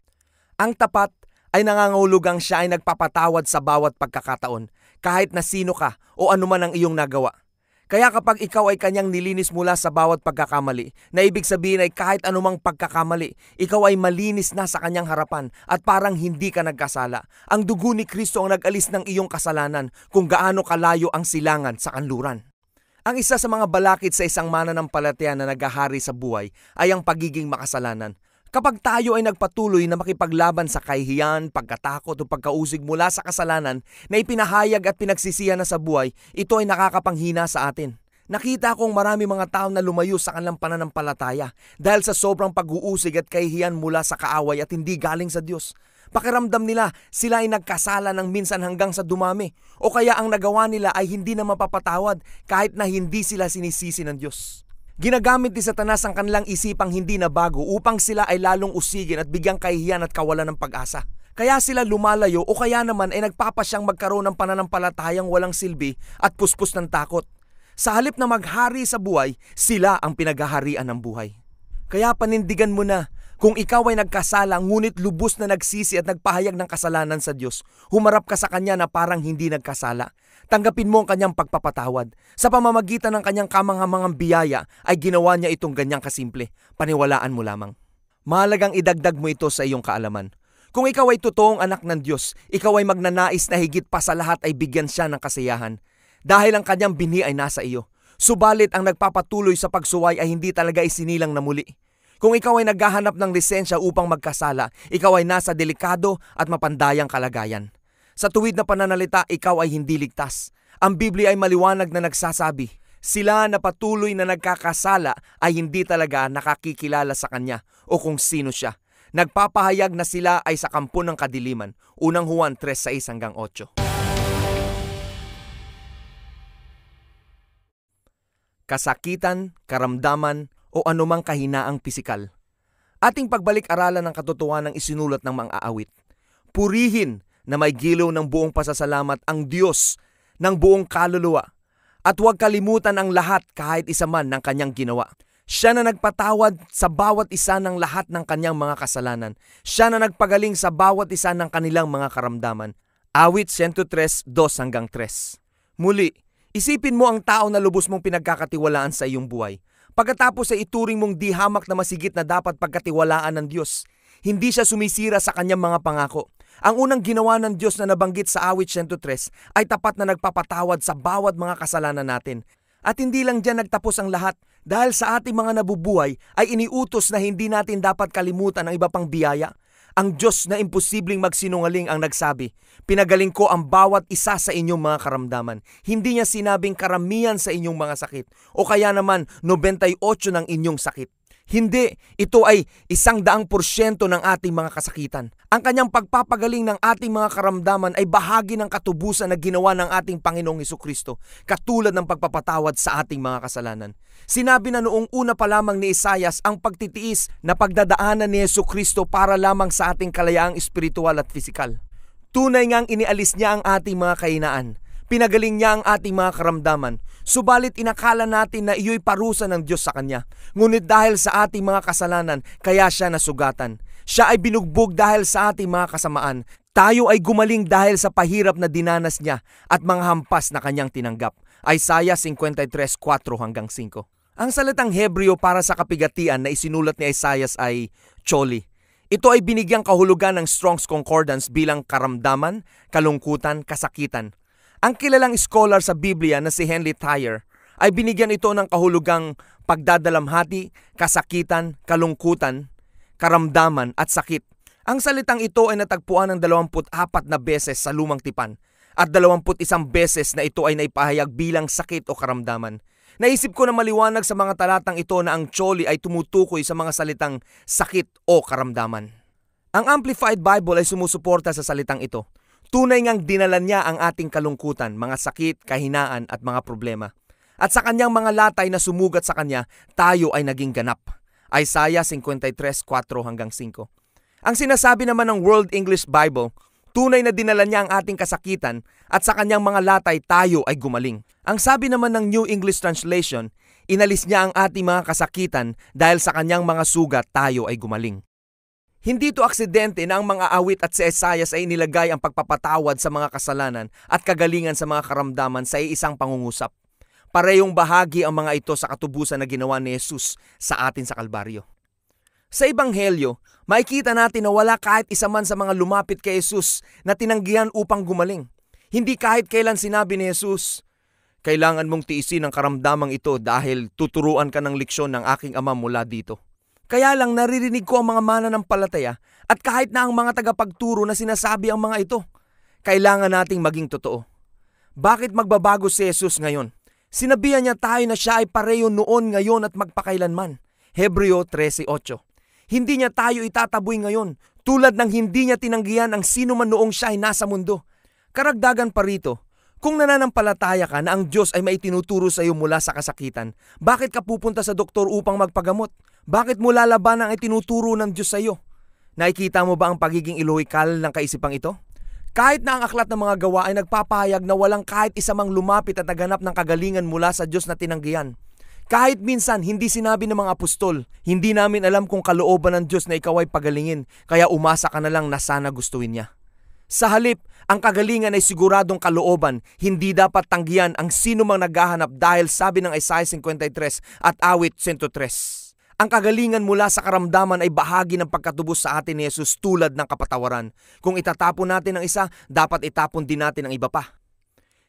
Ang tapat ay nangangahulugang siya ay nagpapatawad sa bawat pagkakataon, kahit na sino ka o anuman ang iyong nagawa. Kaya kapag ikaw ay Kanyang nilinis mula sa bawat pagkakamali, na ibig sabihin ay kahit anumang pagkakamali, ikaw ay malinis na sa Kanyang harapan at parang hindi ka nagkasala. Ang dugo ni Kristo ang nag-alis ng iyong kasalanan kung gaano kalayo ang silangan sa kanluran. Ang isa sa mga balakid sa isang mananampalataya na naghahari sa buhay ay ang pagiging makasalanan. Kapag tayo ay nagpatuloy na makipaglaban sa kahihiyan, pagkatakot o pagkausig mula sa kasalanan na ipinahayag at pinagsisihan na sa buhay, ito ay nakakapanghina sa atin. Nakita kong marami mga tao na lumayo sa kanilang pananampalataya dahil sa sobrang pag-uusig at kahihiyan mula sa kaaway at hindi galing sa Diyos. Pakiramdam nila sila ay nagkasala ng minsan hanggang sa dumami o kaya ang nagawa nila ay hindi na mapapatawad kahit na hindi sila sinisisi ng Diyos. Ginagamit ni Satanas ang kanilang isipang hindi na bago upang sila ay lalong usigin at bigyang kahihiyan at kawalan ng pag-asa. Kaya sila lumalayo o kaya naman ay nagpapasyang magkaroon ng pananampalatayang walang silbi at puspos ng takot. Sa halip na maghari sa buhay, sila ang pinaghaharian ng buhay. Kaya panindigan mo na, kung ikaw ay nagkasala ngunit lubos na nagsisi at nagpahayag ng kasalanan sa Diyos, humarap ka sa Kanya na parang hindi nagkasala. Tanggapin mo ang Kanyang pagpapatawad. Sa pamamagitan ng Kanyang kamanghamanghang biyaya ay ginawa niya itong ganyang kasimple. Paniwalaan mo lamang. Mahalagang idagdag mo ito sa iyong kaalaman. Kung ikaw ay totoong anak ng Diyos, ikaw ay magnanais na higit pa sa lahat ay bigyan siya ng kasiyahan. Dahil ang kanyang binhi ay nasa iyo. Subalit ang nagpapatuloy sa pagsuway ay hindi talaga isinilang na muli. Kung ikaw ay naghahanap ng lisensya upang magkasala, ikaw ay nasa delikado at mapandayang kalagayan. Sa tuwid na pananalita, ikaw ay hindi ligtas. Ang Biblia ay maliwanag na nagsasabi, sila na patuloy na nagkakasala ay hindi talaga nakakikilala sa Kanya o kung sino siya. Nagpapahayag na sila ay sa kampo ng kadiliman. Unang Juan 3:6-8. Kasakitan, karamdaman, o anumang kahinaang pisikal. Ating pagbalik-aralan ng katotohanan ng isinulat ng mga aawit. Purihin na may gilaw ng buong pasasalamat ang Diyos ng buong kaluluwa at huwag kalimutan ang lahat kahit isa man ng Kanyang ginawa. Siya na nagpatawad sa bawat isa ng lahat ng Kanyang mga kasalanan. Siya na nagpagaling sa bawat isa ng kanilang mga karamdaman. Awit 103:2-3. Muli, isipin mo ang tao na lubos mong pinagkakatiwalaan sa iyong buhay. Pagkatapos ay ituring mong di hamak na masigit na dapat pagkatiwalaan ng Diyos. Hindi siya sumisira sa kanyang mga pangako. Ang unang ginawa ng Diyos na nabanggit sa awit 103 ay tapat na nagpapatawad sa bawat mga kasalanan natin. At hindi lang dyan nagtapos ang lahat. Dahil sa ating mga nabubuhay ay iniutos na hindi natin dapat kalimutan ang iba pang biyaya. Ang Diyos na imposibleng magsinungaling ang nagsabi, pinagaling ko ang bawat isa sa inyong mga karamdaman. Hindi niya sinabing karamihan sa inyong mga sakit o kaya naman 98 ng inyong sakit. Hindi, ito ay 100% ng ating mga kasakitan. Ang kanyang pagpapagaling ng ating mga karamdaman ay bahagi ng katubusan na ginawa ng ating Panginoong Hesukristo, katulad ng pagpapatawad sa ating mga kasalanan. Sinabi na noong una pa lamang ni Isaias ang pagtitiis na pagdadaanan ni Hesukristo para lamang sa ating kalayaang espiritual at pisikal. Tunay ngang inialis niya ang ating mga kahinaan. Pinagaling niya ang ating mga karamdaman. Subalit inakala natin na iyo'y parusa ng Diyos sa Kanya. Ngunit dahil sa ating mga kasalanan, kaya siya nasugatan. Siya ay binugbog dahil sa ating mga kasamaan. Tayo ay gumaling dahil sa pahirap na dinanas niya at mga hampas na Kanyang tinanggap. Isaiah 53:4-5. Ang salitang Hebreo para sa kapigatian na isinulat ni Isaiah ay choli. Ito ay binigyang kahulugan ng Strong's Concordance bilang karamdaman, kalungkutan, kasakitan. Ang kilalang scholar sa Biblia na si Henry Thayer ay binigyan ito ng kahulugang pagdadalamhati, kasakitan, kalungkutan, karamdaman at sakit. Ang salitang ito ay natagpuan ng 24 na beses sa Lumang Tipan at 21 beses na ito ay naipahayag bilang sakit o karamdaman. Naisip ko na maliwanag sa mga talatang ito na ang choli ay tumutukoy sa mga salitang sakit o karamdaman. Ang Amplified Bible ay sumusuporta sa salitang ito. Tunay ngang dinala niya ang ating kalungkutan, mga sakit, kahinaan at mga problema. At sa kanyang mga latay na sumugat sa kanya, tayo ay naging ganap. Isaiah 53:4-5. Ang sinasabi naman ng World English Bible, tunay na dinala niya ang ating kasakitan at sa kanyang mga latay tayo ay gumaling. Ang sabi naman ng New English Translation, inalis niya ang ating mga kasakitan dahil sa kanyang mga sugat tayo ay gumaling. Hindi ito aksidente na ang mga awit at si Isaiah ay inilagay ang pagpapatawad sa mga kasalanan at kagalingan sa mga karamdaman sa isang pangungusap. Parehong bahagi ang mga ito sa katubusan na ginawa ni Jesus sa atin sa Kalbaryo. Sa Ebanghelyo, makikita natin na wala kahit isa man sa mga lumapit kay Jesus na tinanggihan upang gumaling. Hindi kahit kailan sinabi ni Jesus, kailangan mong tiisin ang karamdamang ito dahil tuturuan ka ng leksyon ng aking ama mula dito. Kaya lang naririnig ko ang mga mananampalataya at kahit na ang mga tagapagturo na sinasabi ang mga ito, kailangan nating maging totoo. Bakit magbabago si Jesus ngayon? Sinabihan niya tayo na siya ay pareho noon, ngayon at magpakailanman. Hebreo 13:8. Hindi niya tayo itataboy ngayon, tulad ng hindi niya tinanggihan ang sino man noong siya ay nasa mundo. Karagdagan pa rito, kung nananampalataya ka na ang Diyos ay maitinuturo sa iyo mula sa kasakitan, bakit ka pupunta sa doktor upang magpagamot? Bakit mo lalaban ang itinuturo ng Diyos sa iyo? Nakikita mo ba ang pagiging ilohikal ng kaisipang ito? Kahit na ang aklat ng mga gawa ay nagpapahayag na walang kahit isa mang lumapit at naganap ng kagalingan mula sa Diyos na tinanggihan. Kahit minsan hindi sinabi ng mga apostol, hindi namin alam kung kalooban ng Diyos na ikaw ay pagalingin, kaya umasa ka na lang na sana gustuin niya. Sa halip, ang kagalingan ay siguradong kalooban, hindi dapat tanggihan ang sino mang naghahanap dahil sabi ng Isaiah 53 at awit 103. Ang kagalingan mula sa karamdaman ay bahagi ng pagkatubos sa atin ni Jesus tulad ng kapatawaran. Kung itatapon natin ang isa, dapat itapon din natin ang iba pa.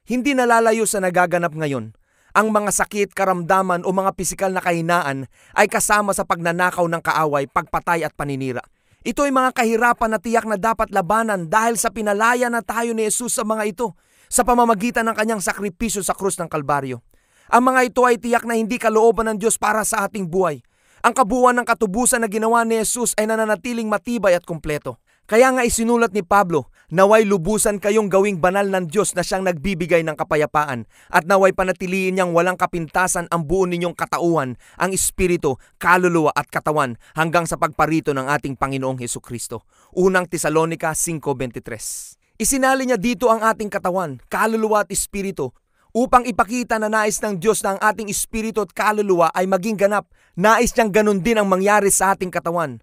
Hindi nalalayo sa nagaganap ngayon. Ang mga sakit, karamdaman o mga pisikal na kahinaan ay kasama sa pagnanakaw ng kaaway, pagpatay at paninira. Ito ay mga kahirapan na tiyak na dapat labanan dahil sa pinalaya na tayo ni Jesus sa mga ito sa pamamagitan ng kanyang sakripisyo sa krus ng Kalbaryo. Ang mga ito ay tiyak na hindi kalooban ng Diyos para sa ating buhay. Ang kabuuan ng katubusan na ginawa ni Jesus ay nananatiling matibay at kumpleto. Kaya nga isinulat ni Pablo, naway lubusan kayong gawing banal ng Diyos na siyang nagbibigay ng kapayapaan at naway panatiliin niyang walang kapintasan ang buo ninyong katauhan, ang espiritu, kaluluwa at katawan hanggang sa pagparito ng ating Panginoong Hesukristo. Unang Tesalonica 5:23. Isinali niya dito ang ating katawan, kaluluwa at espiritu upang ipakita na nais ng Diyos na ang ating espiritu at kaluluwa ay maging ganap. Nais niyang ganun din ang mangyari sa ating katawan,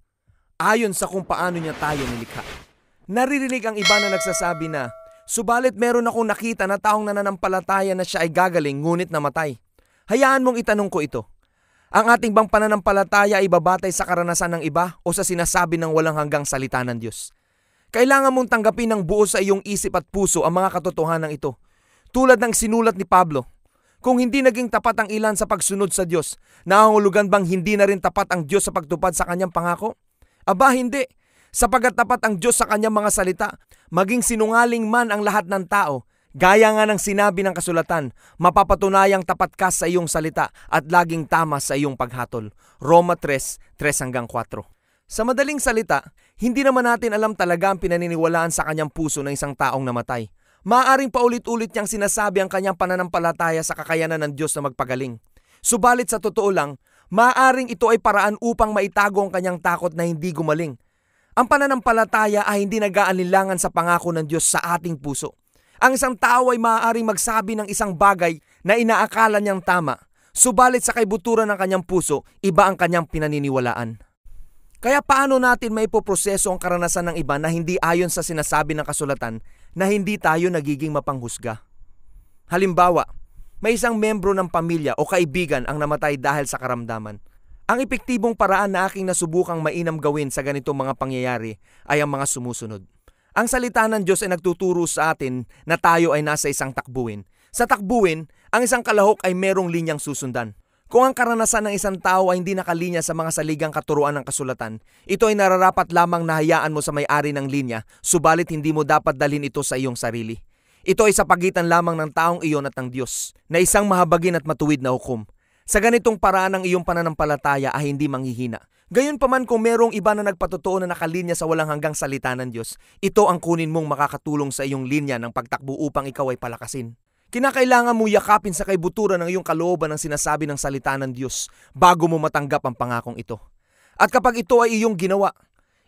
ayon sa kung paano niya tayo nilikha. Naririnig ang iba na nagsasabi na, subalit meron akong nakita na taong nananampalataya na siya ay gagaling ngunit namatay. Hayaan mong itanong ko ito. Ang ating bang pananampalataya ay babatay sa karanasan ng iba o sa sinasabi ng walang hanggang salita ng Diyos? Kailangan mong tanggapin ng buo sa iyong isip at puso ang mga katotohanan ito. Tulad ng sinulat ni Pablo, kung hindi naging tapat ang ilan sa pagsunod sa Diyos, nangangahulugan bang hindi na rin tapat ang Diyos sa pagtupad sa kanyang pangako? Aba hindi, sapagat tapat ang Diyos sa kanyang mga salita, maging sinungaling man ang lahat ng tao, gaya nga ng sinabi ng kasulatan, mapapatunayang tapat ka sa iyong salita at laging tama sa iyong paghatol. Roma 3:3-4. Sa madaling salita, hindi naman natin alam talaga ang pinaniniwalaan sa kanyang puso ng isang taong namatay. Maaaring paulit-ulit niyang sinasabi ang kanyang pananampalataya sa kakayanan ng Diyos na magpagaling. Subalit sa totoo lang, maaaring ito ay paraan upang maitago ang kanyang takot na hindi gumaling. Ang pananampalataya ay hindi nag-aalinlangan sa pangako ng Diyos sa ating puso. Ang isang tao ay maaaring magsabi ng isang bagay na inaakala niyang tama, subalit sa kaibuturan ng kanyang puso, iba ang kanyang pinaniniwalaan. Kaya paano natin maipoproseso ang karanasan ng iba na hindi ayon sa sinasabi ng kasulatan na hindi tayo nagiging mapanghusga? Halimbawa, may isang membro ng pamilya o kaibigan ang namatay dahil sa karamdaman. Ang epektibong paraan na aking nasubukang mainam gawin sa ganitong mga pangyayari ay ang mga sumusunod. Ang salita ng Diyos ay nagtuturo sa atin na tayo ay nasa isang takbuhin. Sa takbuhin, ang isang kalahok ay merong linyang susundan. Kung ang karanasan ng isang tao ay hindi nakalinya sa mga saligang katuruan ng kasulatan, ito ay nararapat lamang na hayaan mo sa may-ari ng linya, subalit hindi mo dapat dalhin ito sa iyong sarili. Ito ay sa pagitan lamang ng taong iyon at ng Diyos, na isang mahabagin at matuwid na hukom. Sa ganitong paraan ang iyong pananampalataya ay hindi manghihina. Gayunpaman kung merong iba na nagpatotoo na nakalinya sa walang hanggang salita ng Diyos, ito ang kunin mong makakatulong sa iyong linya ng pagtakbo upang ikaw ay palakasin. Kinakailangan mo yakapin sa kaibuturan ng iyong kalooban ng sinasabi ng salita ng Diyos bago mo matanggap ang pangakong ito. At kapag ito ay iyong ginawa,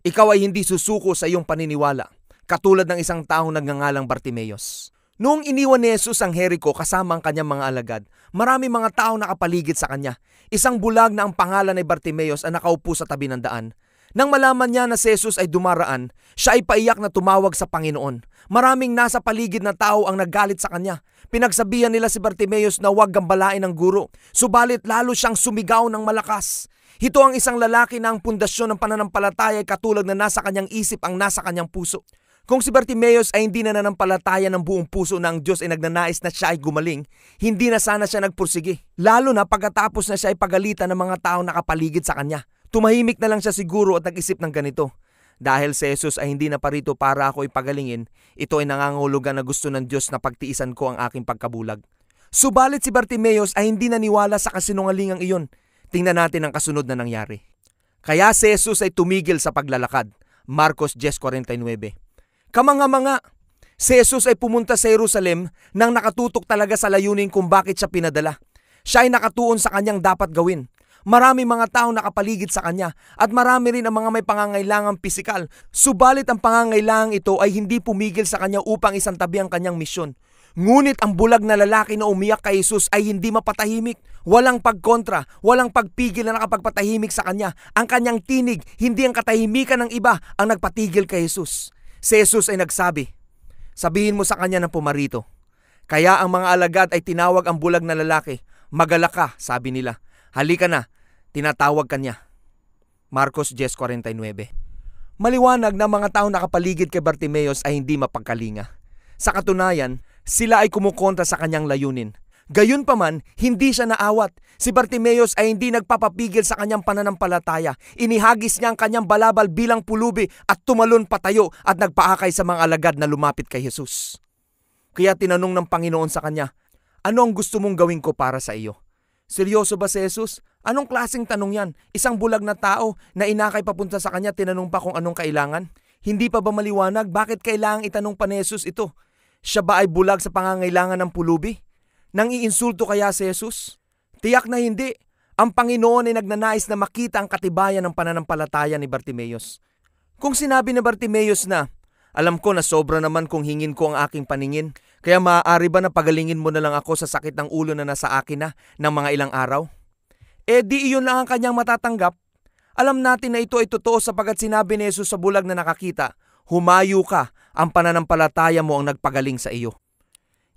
ikaw ay hindi susuko sa iyong paniniwala, katulad ng isang taong nagngangalang Bartimeos. Noong iniwan ni Jesus ang Jericho kasama ang kanyang mga alagad, marami mga taong nakapaligid sa kanya. Isang bulag na ang pangalan ay Bartimeos ang nakaupo sa tabi ng daan. Nang malaman niya na si Jesus ay dumaraan, siya ay paiyak na tumawag sa Panginoon. Maraming nasa paligid na tao ang naggalit sa kanya. Pinagsabihan nila si Bartimeos na huwag gambalain ng guro, subalit lalo siyang sumigaw ng malakas. Ito ang isang lalaki na ang pundasyon ng pananampalataya ay katulad na nasa kanyang isip ang nasa kanyang puso. Kung si Bartimeos ay hindi na nananampalataya ng buong puso na ang Diyos ay nagnanais na siya ay gumaling, hindi na sana siya nagpursige. Lalo na pagkatapos na siya ay pagalitan ng mga taong nakapaligid sa kanya. Tumahimik na lang siya siguro at nag-isip ng ganito. Dahil si Jesus ay hindi na parito para ako ipagalingin, ito ay nangangahulugan na gusto ng Diyos na pagtiisan ko ang aking pagkabulag. Subalit si Bartimeos ay hindi naniwala sa kasinungalingang iyon. Tingnan natin ang kasunod na nangyari. Kaya si Jesus ay tumigil sa paglalakad. Marcos 10:49. Kamanga-manga, si Jesus ay pumunta sa Jerusalem nang nakatutok talaga sa layunin kung bakit siya pinadala. Siya ay nakatuon sa kanyang dapat gawin. Marami mga tao nakapaligid sa kanya at marami rin ang mga may pangangailangang pisikal. Subalit ang pangangailangang ito ay hindi pumigil sa kanya upang isantabi ang kanyang misyon. Ngunit ang bulag na lalaki na umiyak kay Jesus ay hindi mapatahimik. Walang pagkontra, walang pagpigil na nakapagpatahimik sa kanya. Ang kanyang tinig, hindi ang katahimikan ng iba ang nagpatigil kay Jesus. Si Jesus ay nagsabi, sabihin mo sa kanya na pumarito. Kaya ang mga alagad ay tinawag ang bulag na lalaki. Magalak ka, sabi nila. Halika na, tinatawag kanya. Marcos 10:49. Maliwanag na mga tao nakapaligid kay Bartimeos ay hindi mapagkalinga. Sa katunayan, sila ay kumukontra sa kanyang layunin. Gayunpaman, hindi siya naawat. Si Bartimeos ay hindi nagpapapigil sa kanyang pananampalataya. Inihagis niya ang kanyang balabal bilang pulubi at tumalon patayo at nagpaakay sa mga alagad na lumapit kay Jesus. Kaya tinanong ng Panginoon sa kanya, ano ang gusto mong gawin ko para sa iyo? Seryoso ba si Jesus? Anong klaseng tanong yan? Isang bulag na tao na inakay papunta sa kanya, tinanong pa kung anong kailangan? Hindi pa ba maliwanag bakit kailangang itanong pa ni Jesus ito? Siya ba ay bulag sa pangangailangan ng pulubi? Nang iinsulto kaya si Jesus? Tiyak na hindi. Ang Panginoon ay nagnanais na makita ang katibayan ng pananampalataya ni Bartimeos. Kung sinabi ni Bartimeos na, alam ko na sobra naman kung hingin ko ang aking paningin, kaya maaari ba na pagalingin mo na lang ako sa sakit ng ulo na nasa akin na ng mga ilang araw? Di iyon lang ang kanyang matatanggap. Alam natin na ito ay totoo sapagat sinabi ni Jesus sa bulag na nakakita, humayo ka, ang pananampalataya mo ang nagpagaling sa iyo.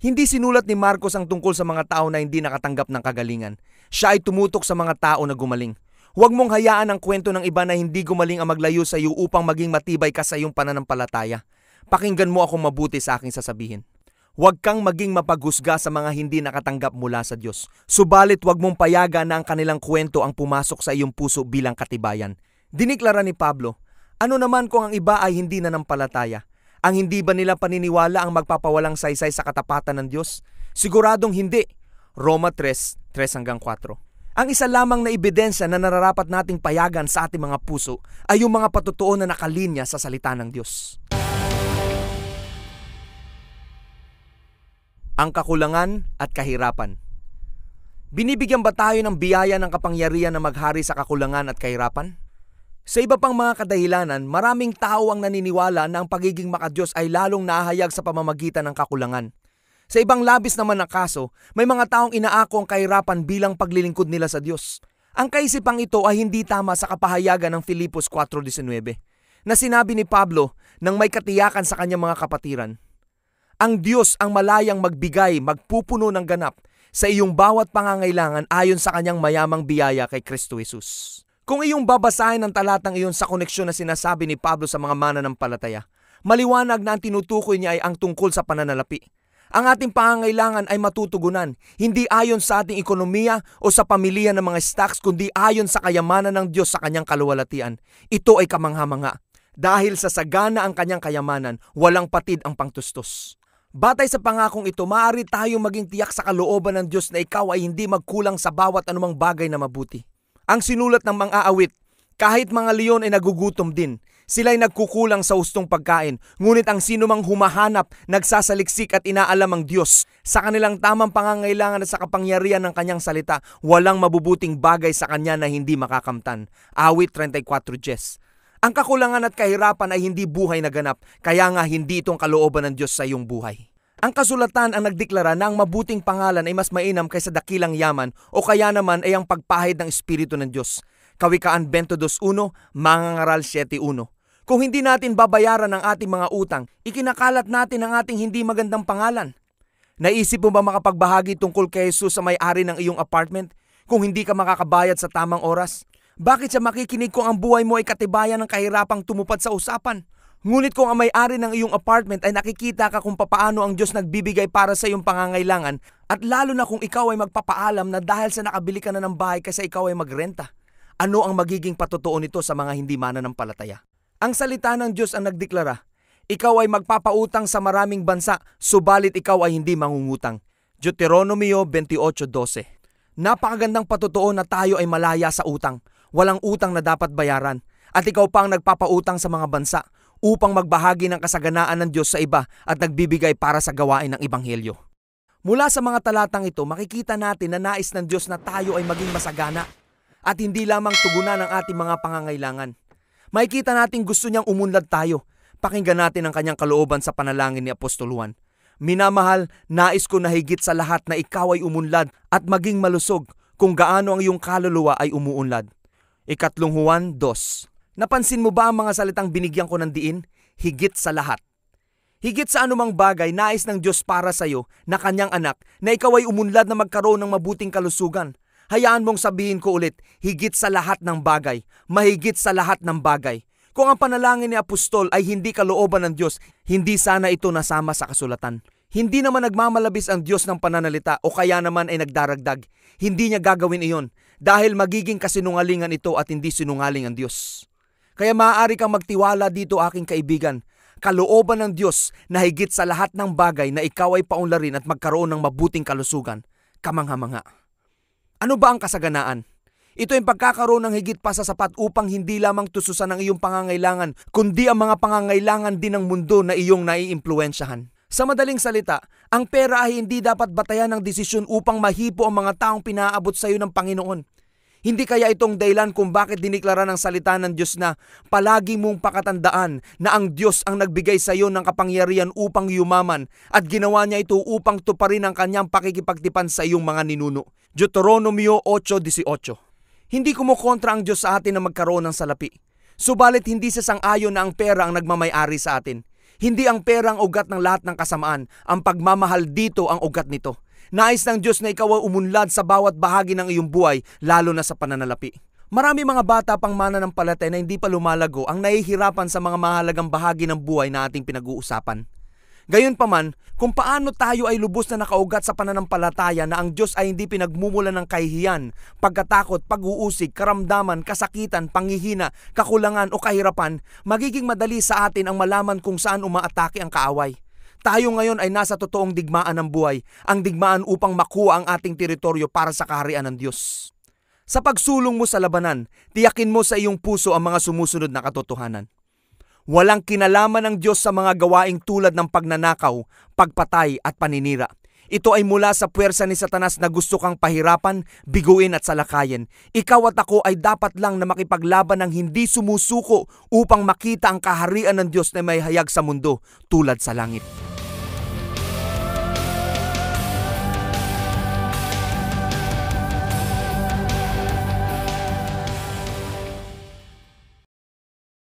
Hindi sinulat ni Marcos ang tungkol sa mga tao na hindi nakatanggap ng kagalingan. Siya ay tumutok sa mga tao na gumaling. Huwag mong hayaan ang kwento ng iba na hindi gumaling ang maglayo sa iyo upang maging matibay ka sa iyong pananampalataya. Pakinggan mo akong mabuti sa aking sasabihin. Huwag kang maging mapaghusga sa mga hindi nakatanggap mula sa Diyos. Subalit huwag mong payagan na ang kanilang kwento ang pumasok sa iyong puso bilang katibayan. Diniklara ni Pablo, ano naman kung ang iba ay hindi nanampalataya? Ang hindi ba nila paniniwala ang magpapawalang saysay sa katapatan ng Diyos? Siguradong hindi. Roma 3:3-4. Ang isa lamang na ebidensya na nararapat nating payagan sa ating mga puso ay yung mga patutuo na nakalinya sa salita ng Diyos. Ang kakulangan at kahirapan. Binibigyan ba tayo ng biyaya ng kapangyarihan na maghari sa kakulangan at kahirapan? Sa iba pang mga kadahilanan, maraming tao ang naniniwala na ang pagiging makadiyos ay lalong nahahayag sa pamamagitan ng kakulangan. Sa ibang labis naman na kaso, may mga taong inaako ang kahirapan bilang paglilingkod nila sa Diyos. Ang kaisipang ito ay hindi tama sa kapahayagan ng Filipos 4:19 na sinabi ni Pablo nang may katiyakan sa kanyang mga kapatiran. Ang Diyos ang malayang magbigay, magpupuno ng ganap sa iyong bawat pangangailangan ayon sa kanyang mayamang biyaya kay Kristo Jesus. Kung iyong babasahin ang talatang iyon sa koneksyon na sinasabi ni Pablo sa mga mananampalataya, maliwanag na ang tinutukoy niya ay ang tungkol sa pananalapi. Ang ating pangangailangan ay matutugunan, hindi ayon sa ating ekonomiya o sa pamilya ng mga stocks, kundi ayon sa kayamanan ng Diyos sa kanyang kaluwalhatian. Ito ay kamangha-mangha. Dahil sa sagana ang kanyang kayamanan, walang patid ang pangtustos. Batay sa pangakong ito, maaari tayong maging tiyak sa kalooban ng Diyos na ikaw ay hindi magkulang sa bawat anumang bagay na mabuti. Ang sinulat ng mang-aawit, kahit mga leon ay nagugutom din. Sila'y nagkukulang sa hustong pagkain, ngunit ang sinumang humahanap, nagsasaliksik at inaalam ang Diyos sa kanilang tamang pangangailangan at sa kapangyarihan ng kanyang salita, walang mabubuting bagay sa kanya na hindi makakamtan. Awit 34:10. Ang kakulangan at kahirapan ay hindi buhay na ganap, kaya nga hindi itong kalooban ng Diyos sa iyong buhay. Ang kasulatan ang nagdeklara na ang mabuting pangalan ay mas mainam kaysa dakilang yaman o kaya naman ay ang pagpahid ng Espiritu ng Diyos. Kawikaan 22:1, Mangangaral 7:1. Kung hindi natin babayaran ang ating mga utang, ikinakalat natin ang ating hindi magandang pangalan. Naisip mo ba makapagbahagi tungkol kay Jesus sa may-ari ng iyong apartment kung hindi ka makakabayad sa tamang oras? Bakit siya makikinig kung ang buhay mo ay katibayan ng kahirapang tumupad sa usapan? Ngunit kung ang may-ari ng iyong apartment ay nakikita ka kung papaano ang Diyos nagbibigay para sa iyong pangangailangan at lalo na kung ikaw ay magpapaalam na dahil sa nakabili ka na ng bahay kasi ikaw ay magrenta, ano ang magiging patotoo nito sa mga hindi mananampalataya? Ang salita ng Diyos ang nagdeklara, ikaw ay magpapautang sa maraming bansa, subalit ikaw ay hindi mangungutang. Deuteronomio 28:12. Napakagandang patutuo na tayo ay malaya sa utang. Walang utang na dapat bayaran. At ikaw pa ang nagpapautang sa mga bansa upang magbahagi ng kasaganaan ng Diyos sa iba at nagbibigay para sa gawain ng Ebanghelyo. Mula sa mga talatang ito, makikita natin na nais ng Diyos na tayo ay maging masagana at hindi lamang tugunan ng ating mga pangangailangan. Makikita natin gusto niyang umunlad tayo. Pakinggan natin ang kanyang kalooban sa panalangin ni Apostol Juan. Minamahal, nais ko na higit sa lahat na ikaw ay umunlad at maging malusog kung gaano ang iyong kaluluwa ay umuunlad. 2 Juan 2. Napansin mo ba ang mga salitang binigyan ko ng diin? Higit sa lahat. Higit sa anumang bagay, nais ng Diyos para sa iyo na kanyang anak na ikaw ay umunlad na magkaroon ng mabuting kalusugan. Hayaan mong sabihin ko ulit, higit sa lahat ng bagay, mahigit sa lahat ng bagay. Kung ang panalangin ni Apostol ay hindi kalooban ng Diyos, hindi sana ito nasama sa kasulatan. Hindi naman nagmamalabis ang Diyos ng pananalita o kaya naman ay nagdaragdag. Hindi niya gagawin iyon dahil magiging kasinungalingan ito at hindi sinungaling ang Diyos. Kaya maaari kang magtiwala dito aking kaibigan. Kalooban ng Diyos na higit sa lahat ng bagay na ikaw ay paunlarin at magkaroon ng mabuting kalusugan. Kamangha-mangha. Ano ba ang kasaganaan? Ito ay pagkakaroon ng higit pa sa sapat upang hindi lamang tususan ang iyong pangangailangan, kundi ang mga pangangailangan din ng mundo na iyong naiimpluwensyahan. Sa madaling salita, ang pera ay hindi dapat batayan ng desisyon upang mahipo ang mga taong pinaabot sa iyo ng Panginoon. Hindi kaya itong dahilan kung bakit diniklara ng salita ng Diyos na palagi mong pakatandaan na ang Diyos ang nagbigay sa iyo ng kapangyarihan upang yumaman at ginawa niya ito upang tuparin ang kanyang pakikipagtipan sa iyong mga ninuno. Deuteronomio 8:18. Hindi kumukontra ang Diyos sa atin na magkaroon ng salapi. Subalit hindi sa sang-ayon na ang pera ang nagmamay-ari sa atin. Hindi ang pera ang ugat ng lahat ng kasamaan. Ang pagmamahal dito ang ugat nito. Nais ng Diyos na ikaw ay umunlad sa bawat bahagi ng iyong buhay, lalo na sa pananalapi. Marami mga bata pang mananampalataya na hindi pa lumalago ang nahihirapan sa mga mahalagang bahagi ng buhay na ating pinag-uusapan. Gayunpaman, kung paano tayo ay lubos na nakaugat sa pananampalataya na ang Diyos ay hindi pinagmumulan ng kahihiyan, pagkatakot, pag-uusig, karamdaman, kasakitan, panghihina, kakulangan o kahirapan, magiging madali sa atin ang malaman kung saan umaatake ang kaaway. Tayo ngayon ay nasa totoong digmaan ng buhay, ang digmaan upang makuha ang ating teritoryo para sa kaharian ng Diyos. Sa pagsulong mo sa labanan, tiyakin mo sa iyong puso ang mga sumusunod na katotohanan. Walang kinalaman ng Diyos sa mga gawaing tulad ng pagnanakaw, pagpatay at paninira. Ito ay mula sa puwersa ni Satanas na gusto kang pahirapan, biguin at salakayin. Ikaw at ako ay dapat lang na makipaglaban ng hindi sumusuko upang makita ang kaharian ng Diyos na may hayag sa mundo tulad sa langit.